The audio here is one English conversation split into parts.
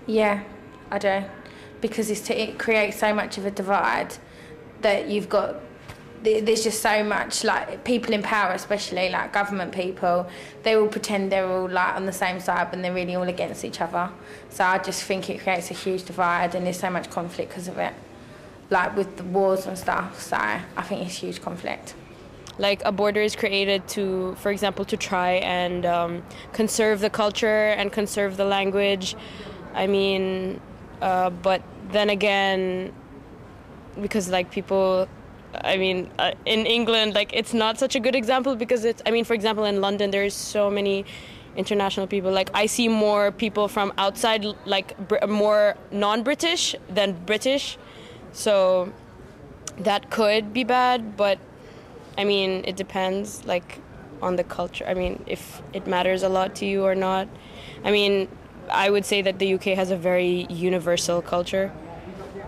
Yeah, I do. Because it creates so much of a divide that you've got... There's just so much, like, people in power, especially, like, government people, they all pretend they're all, like, on the same side when they're really all against each other. So I just think it creates a huge divide and there's so much conflict because of it. Like, with the wars and stuff, so I think it's huge conflict. Like, a border is created to, for example, to try and conserve the culture and conserve the language. I mean, but then again, because, like, people... I mean, in England, like, it's not such a good example because it's... I mean, for example, in London, there's so many international people. Like, I see more people from outside, like, more non-British than British. So that could be bad, but, I mean, it depends, like, on the culture. I mean, if it matters a lot to you or not. I mean, I would say that the UK has a very universal culture,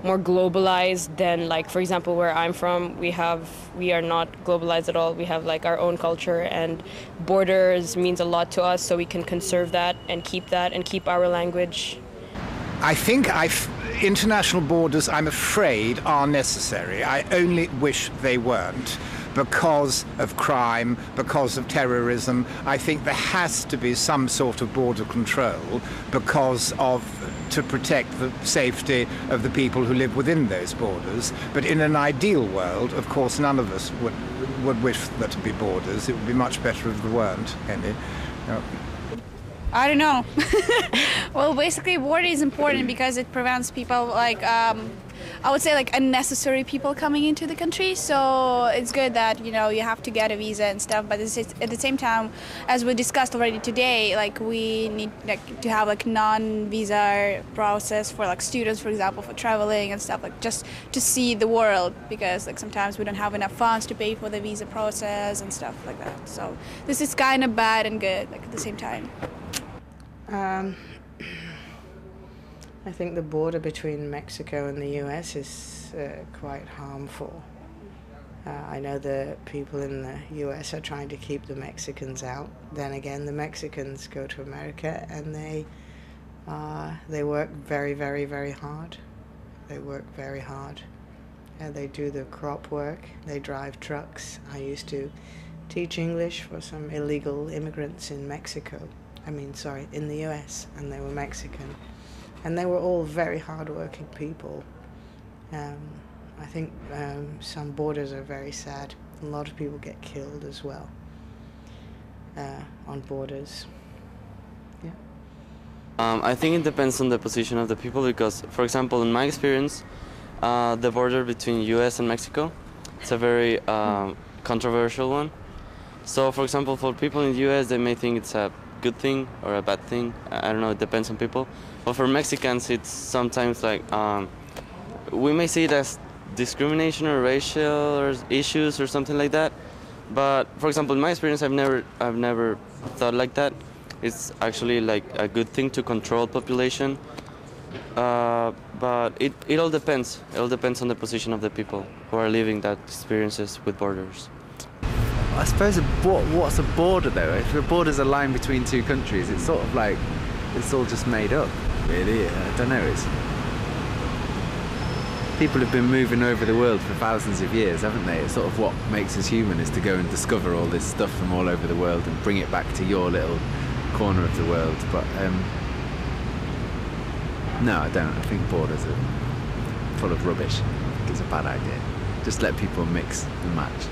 more globalized than, like, for example, where I'm from, we are not globalized at all. We have, like, our own culture, and borders means a lot to us, so we can conserve that and keep our language. I think international borders, I'm afraid, are necessary. I only wish they weren't, because of crime, because of terrorism. I think there has to be some sort of border control to protect the safety of the people who live within those borders. But in an ideal world, of course, none of us would wish there to be borders. It would be much better if there weren't any. I don't know. Well, basically, border is important because it prevents people, like, I would say, like, unnecessary people coming into the country. So it's good that, you know, you have to get a visa and stuff. But at the same time, as we discussed already today, like, we need, like, to have, like, non-visa process for, like, students, for example, for traveling and stuff, like, just to see the world, because, like, sometimes we don't have enough funds to pay for the visa process and stuff like that. So this is kind of bad and good, like, at the same time. I think the border between Mexico and the US is quite harmful. I know the people in the US are trying to keep the Mexicans out. Then again, the Mexicans go to America and they work very, very, very hard. They work very hard. They do the crop work. They drive trucks. I used to teach English for some illegal immigrants in Mexico. In the US, and they were Mexican. And they were all very hard-working people. I think some borders are very sad. A lot of people get killed as well on borders. Yeah. I think it depends on the position of the people because, for example, in my experience, the border between US and Mexico, it's a very controversial one. So, for example, for people in the US, they may think it's a good thing or a bad thing. I don't know, it depends on people. But for Mexicans, it's sometimes like, we may see it as discrimination or racial issues or something like that. But for example, in my experience, I've never thought like that. It's actually like a good thing to control population. But it all depends. It all depends on the position of the people who are living that experiences with borders. I suppose what's a border though? If a border's a line between two countries, it's sort of like it's all just made up, really. I don't know. People have been moving over the world for thousands of years, haven't they? It's sort of what makes us human is to go and discover all this stuff from all over the world and bring it back to your little corner of the world. But no, I don't. I think borders are full of rubbish. I think it's a bad idea. Just let people mix and match.